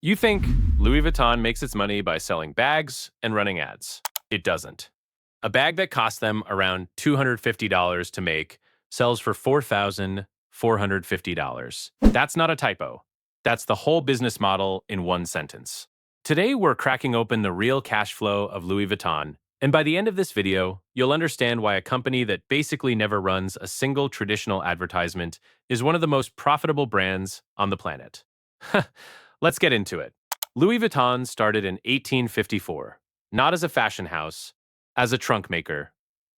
You think Louis Vuitton makes its money by selling bags and running ads. It doesn't. A bag that costs them around $250 to make sells for $4,450. That's not a typo. That's the whole business model in one sentence. Today, we're cracking open the real cash flow of Louis Vuitton, and by the end of this video, you'll understand why a company that basically never runs a single traditional advertisement is one of the most profitable brands on the planet. Let's get into it. Louis Vuitton started in 1854, not as a fashion house, as a trunk maker.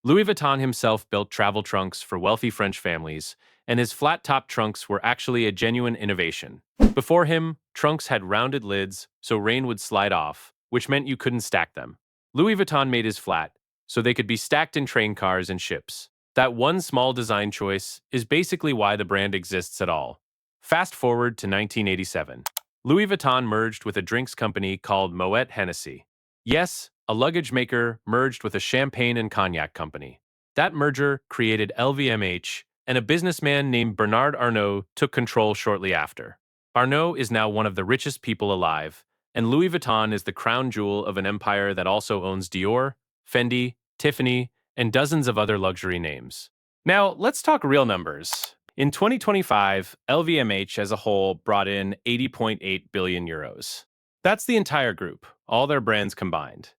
Louis Vuitton himself built travel trunks for wealthy French families, and his flat-top trunks were actually a genuine innovation. Before him, trunks had rounded lids so rain would slide off, which meant you couldn't stack them. Louis Vuitton made his flat, so they could be stacked in train cars and ships. That one small design choice is basically why the brand exists at all. Fast forward to 1987. Louis Vuitton merged with a drinks company called Moet Hennessy. Yes, a luggage maker merged with a champagne and cognac company. That merger created LVMH, and a businessman named Bernard Arnault took control shortly after. Arnault is now one of the richest people alive, and Louis Vuitton is the crown jewel of an empire that also owns Dior, Fendi, Tiffany, and dozens of other luxury names. Now, let's talk real numbers. In 2025, LVMH as a whole brought in 80.8 billion euros. That's the entire group, all their brands combined.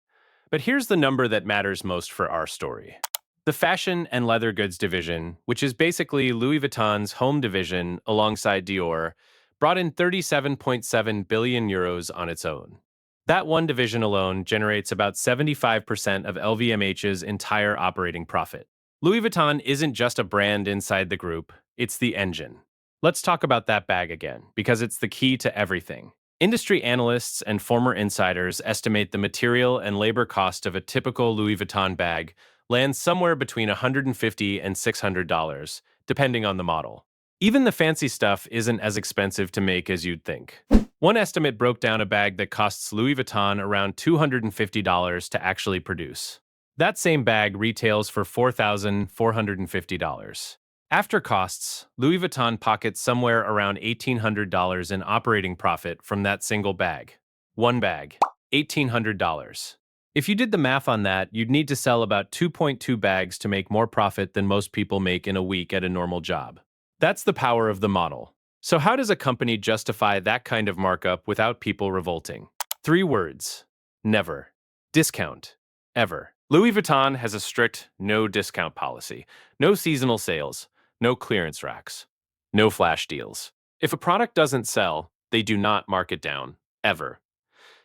But here's the number that matters most for our story. The fashion and leather goods division, which is basically Louis Vuitton's home division alongside Dior, brought in 37.7 billion euros on its own. That one division alone generates about 75% of LVMH's entire operating profit. Louis Vuitton isn't just a brand inside the group, it's the engine. Let's talk about that bag again, because it's the key to everything. Industry analysts and former insiders estimate the material and labor cost of a typical Louis Vuitton bag lands somewhere between $150 and $600, depending on the model. Even the fancy stuff isn't as expensive to make as you'd think. One estimate broke down a bag that costs Louis Vuitton around $250 to actually produce. That same bag retails for $4,450. After costs, Louis Vuitton pockets somewhere around $1,800 in operating profit from that single bag. One bag, $1,800. If you did the math on that, you'd need to sell about 2.2 bags to make more profit than most people make in a week at a normal job. That's the power of the model. So how does a company justify that kind of markup without people revolting? 3 words. Never. Discount. Ever. Louis Vuitton has a strict no discount policy. No seasonal sales. No clearance racks. No flash deals. If a product doesn't sell, they do not mark it down. Ever.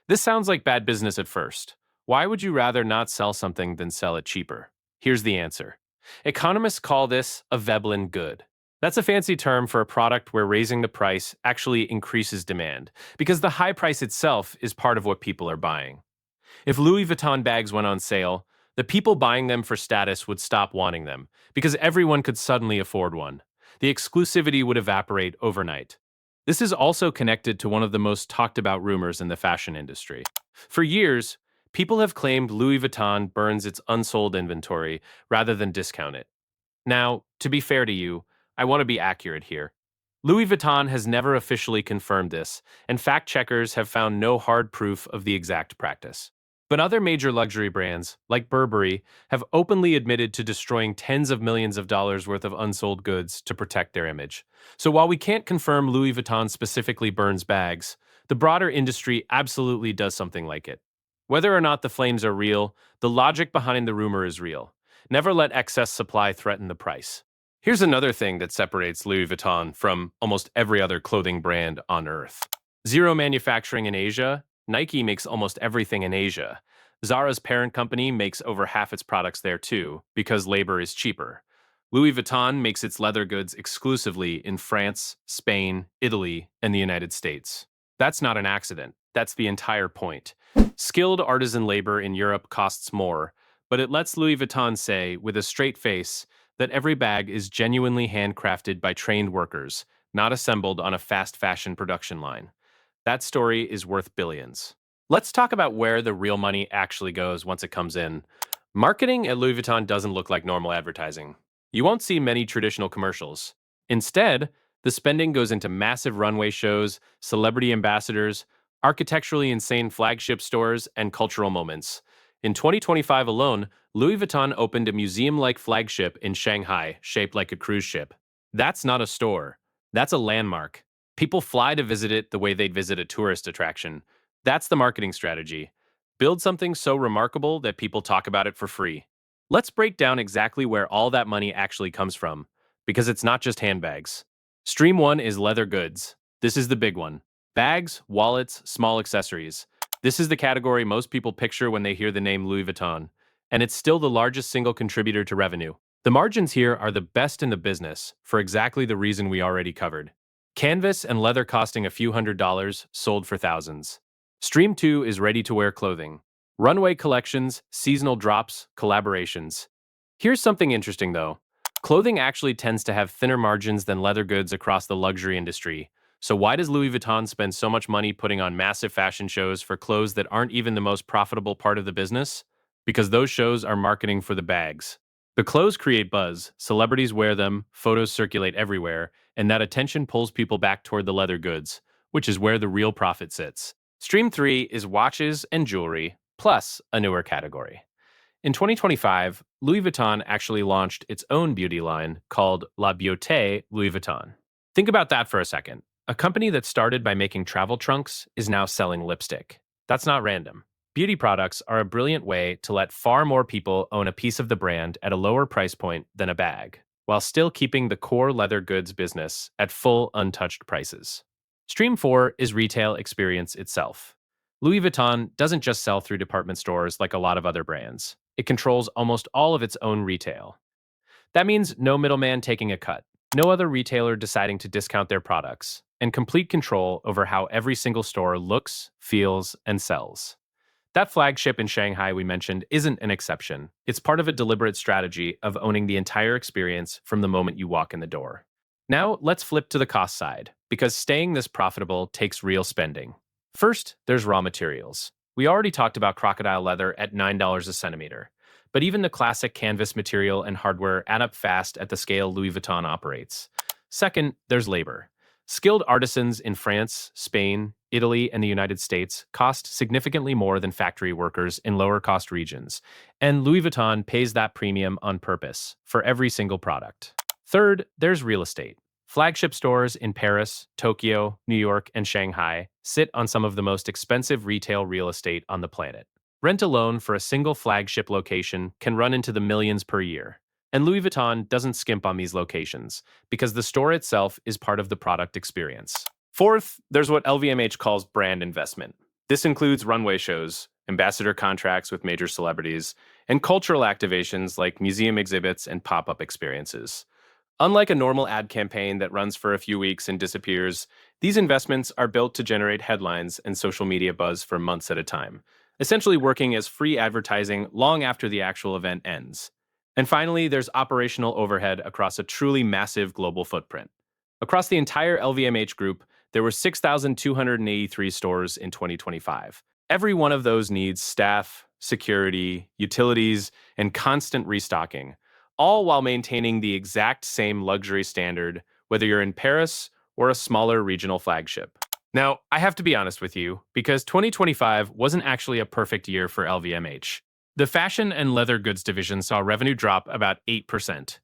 This sounds like bad business at first. Why would you rather not sell something than sell it cheaper? Here's the answer. Economists call this a Veblen good. That's a fancy term for a product where raising the price actually increases demand, because the high price itself is part of what people are buying. If Louis Vuitton bags went on sale, the people buying them for status would stop wanting them, because everyone could suddenly afford one. The exclusivity would evaporate overnight. This is also connected to one of the most talked about rumors in the fashion industry. For years, people have claimed Louis Vuitton burns its unsold inventory rather than discount it. Now, to be fair to you, I want to be accurate here. Louis Vuitton has never officially confirmed this, and fact checkers have found no hard proof of the exact practice. But other major luxury brands, like Burberry, have openly admitted to destroying tens of millions of dollars worth of unsold goods to protect their image. So while we can't confirm Louis Vuitton specifically burns bags, the broader industry absolutely does something like it. Whether or not the flames are real, the logic behind the rumor is real. Never let excess supply threaten the price. Here's another thing that separates Louis Vuitton from almost every other clothing brand on Earth. Zero manufacturing in Asia. Nike makes almost everything in Asia. Zara's parent company makes over half its products there too, because labor is cheaper. Louis Vuitton makes its leather goods exclusively in France, Spain, Italy, and the United States. That's not an accident. That's the entire point. Skilled artisan labor in Europe costs more, but it lets Louis Vuitton say, with a straight face, that every bag is genuinely handcrafted by trained workers, not assembled on a fast fashion production line. That story is worth billions. Let's talk about where the real money actually goes once it comes in. Marketing at Louis Vuitton doesn't look like normal advertising. You won't see many traditional commercials. Instead, the spending goes into massive runway shows, celebrity ambassadors, architecturally insane flagship stores, and cultural moments. In 2025 alone, Louis Vuitton opened a museum-like flagship in Shanghai, shaped like a cruise ship. That's not a store. That's a landmark. People fly to visit it the way they'd visit a tourist attraction. That's the marketing strategy. Build something so remarkable that people talk about it for free. Let's break down exactly where all that money actually comes from, because it's not just handbags. Stream 1 is leather goods. This is the big one. Bags, wallets, small accessories. This is the category most people picture when they hear the name Louis Vuitton, and it's still the largest single contributor to revenue. The margins here are the best in the business, for exactly the reason we already covered. Canvas and leather costing a few $100s, sold for thousands. Stream 2 is ready-to-wear clothing. Runway collections, seasonal drops, collaborations. Here's something interesting though. Clothing actually tends to have thinner margins than leather goods across the luxury industry. So why does Louis Vuitton spend so much money putting on massive fashion shows for clothes that aren't even the most profitable part of the business? Because those shows are marketing for the bags. The clothes create buzz, celebrities wear them, photos circulate everywhere, and that attention pulls people back toward the leather goods, which is where the real profit sits. Stream 3 is watches and jewelry, plus a newer category. In 2025, Louis Vuitton actually launched its own beauty line called La Beauté Louis Vuitton. Think about that for a second. A company that started by making travel trunks is now selling lipstick. That's not random. Beauty products are a brilliant way to let far more people own a piece of the brand at a lower price point than a bag, while still keeping the core leather goods business at full untouched prices. Stream 4 is retail experience itself. Louis Vuitton doesn't just sell through department stores like a lot of other brands. It controls almost all of its own retail. That means no middleman taking a cut, no other retailer deciding to discount their products, and complete control over how every single store looks, feels, and sells. That flagship in Shanghai we mentioned isn't an exception. It's part of a deliberate strategy of owning the entire experience from the moment you walk in the door. Now, let's flip to the cost side, because staying this profitable takes real spending. First, there's raw materials. We already talked about crocodile leather at $9 a centimeter, but even the classic canvas material and hardware add up fast at the scale Louis Vuitton operates. Second, there's labor. Skilled artisans in France, Spain, Italy, and the United States cost significantly more than factory workers in lower-cost regions, and Louis Vuitton pays that premium on purpose for every single product. Third, there's real estate. Flagship stores in Paris, Tokyo, New York, and Shanghai sit on some of the most expensive retail real estate on the planet. Rent alone for a single flagship location can run into the millions per year. And Louis Vuitton doesn't skimp on these locations, because the store itself is part of the product experience. Fourth, there's what LVMH calls brand investment. This includes runway shows, ambassador contracts with major celebrities, and cultural activations like museum exhibits and pop-up experiences. Unlike a normal ad campaign that runs for a few weeks and disappears, these investments are built to generate headlines and social media buzz for months at a time, essentially working as free advertising long after the actual event ends. And finally, there's operational overhead across a truly massive global footprint. Across the entire LVMH group, there were 6,283 stores in 2025. Every one of those needs staff, security, utilities, and constant restocking, all while maintaining the exact same luxury standard, whether you're in Paris or a smaller regional flagship. Now, I have to be honest with you, because 2025 wasn't actually a perfect year for LVMH. The fashion and leather goods division saw revenue drop about 8%,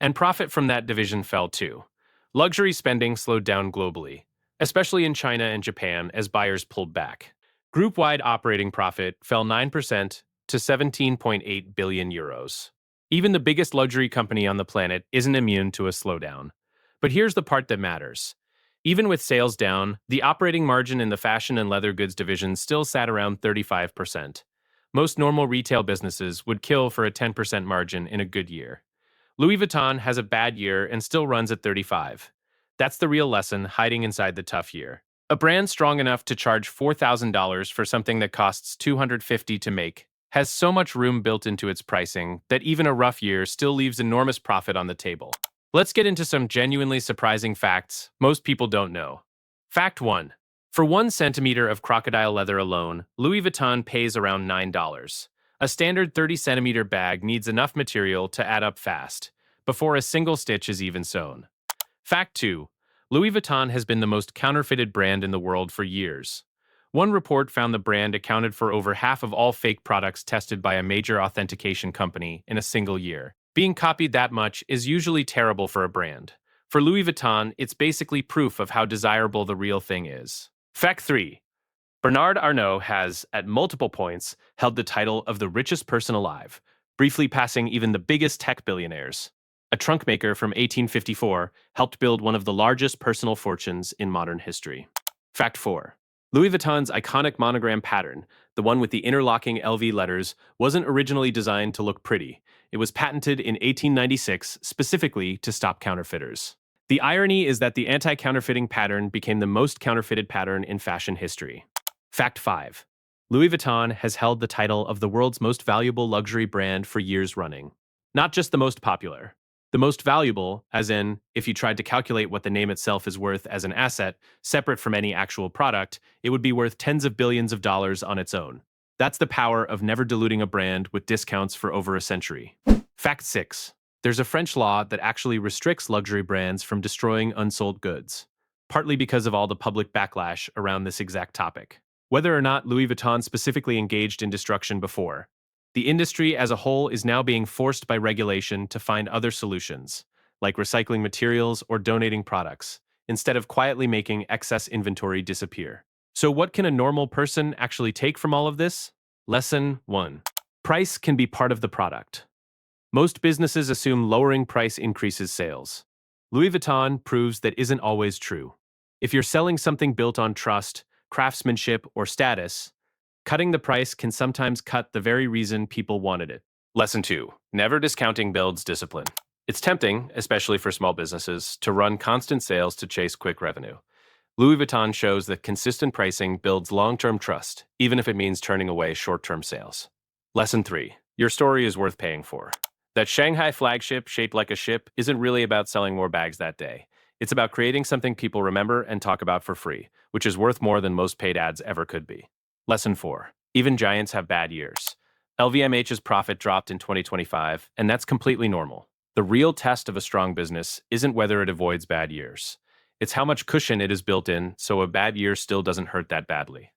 and profit from that division fell too. Luxury spending slowed down globally, especially in China and Japan as buyers pulled back. Group-wide operating profit fell 9% to 17.8 billion euros. Even the biggest luxury company on the planet isn't immune to a slowdown. But here's the part that matters. Even with sales down, the operating margin in the fashion and leather goods division still sat around 35%. Most normal retail businesses would kill for a 10% margin in a good year. Louis Vuitton has a bad year and still runs at 35. That's the real lesson hiding inside the tough year. A brand strong enough to charge $4,000 for something that costs $250 to make has so much room built into its pricing that even a rough year still leaves enormous profit on the table. Let's get into some genuinely surprising facts most people don't know. Fact 1. For 1 centimeter of crocodile leather alone, Louis Vuitton pays around $9. A standard 30-centimeter bag needs enough material to add up fast, before a single stitch is even sewn. Fact 2. Louis Vuitton has been the most counterfeited brand in the world for years. One report found the brand accounted for over half of all fake products tested by a major authentication company in a single year. Being copied that much is usually terrible for a brand. For Louis Vuitton, it's basically proof of how desirable the real thing is. Fact 3. Bernard Arnault has, at multiple points, held the title of the richest person alive, briefly passing even the biggest tech billionaires. A trunk maker from 1854 helped build one of the largest personal fortunes in modern history. Fact 4. Louis Vuitton's iconic monogram pattern, the one with the interlocking LV letters, wasn't originally designed to look pretty. It was patented in 1896 specifically to stop counterfeiters. The irony is that the anti-counterfeiting pattern became the most counterfeited pattern in fashion history. Fact 5. Louis Vuitton has held the title of the world's most valuable luxury brand for years running. Not just the most popular. The most valuable, as in, if you tried to calculate what the name itself is worth as an asset, separate from any actual product, it would be worth tens of billions of dollars on its own. That's the power of never diluting a brand with discounts for over a century. Fact 6. There's a French law that actually restricts luxury brands from destroying unsold goods, partly because of all the public backlash around this exact topic. Whether or not Louis Vuitton specifically engaged in destruction before, the industry as a whole is now being forced by regulation to find other solutions, like recycling materials or donating products, instead of quietly making excess inventory disappear. So what can a normal person actually take from all of this? Lesson 1. Price can be part of the product. Most businesses assume lowering price increases sales. Louis Vuitton proves that isn't always true. If you're selling something built on trust, craftsmanship, or status, cutting the price can sometimes cut the very reason people wanted it. Lesson 2. Never discounting builds discipline. It's tempting, especially for small businesses, to run constant sales to chase quick revenue. Louis Vuitton shows that consistent pricing builds long-term trust, even if it means turning away short-term sales. Lesson 3. Your story is worth paying for. That Shanghai flagship shaped like a ship isn't really about selling more bags that day. It's about creating something people remember and talk about for free, which is worth more than most paid ads ever could be. Lesson 4. Even giants have bad years. LVMH's profit dropped in 2025, and that's completely normal. The real test of a strong business isn't whether it avoids bad years. It's how much cushion it is built in so a bad year still doesn't hurt that badly.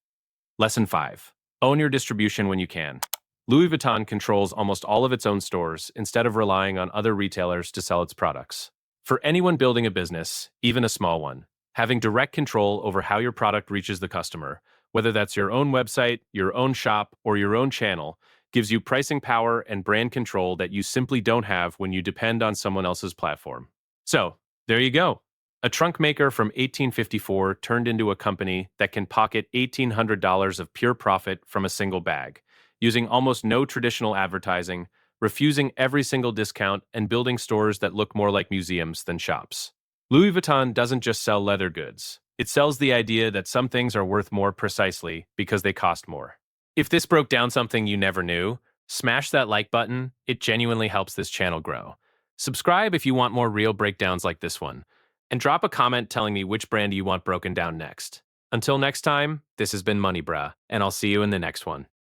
Lesson 5. Own your distribution when you can. Louis Vuitton controls almost all of its own stores instead of relying on other retailers to sell its products. For anyone building a business, even a small one, having direct control over how your product reaches the customer, whether that's your own website, your own shop, or your own channel, gives you pricing power and brand control that you simply don't have when you depend on someone else's platform. So, there you go. A trunk maker from 1854 turned into a company that can pocket $1,800 of pure profit from a single bag, using almost no traditional advertising, refusing every single discount, and building stores that look more like museums than shops. Louis Vuitton doesn't just sell leather goods. It sells the idea that some things are worth more precisely because they cost more. If this broke down something you never knew, smash that like button. It genuinely helps this channel grow. Subscribe if you want more real breakdowns like this one, and drop a comment telling me which brand you want broken down next. Until next time, this has been Money Bruh, and I'll see you in the next one.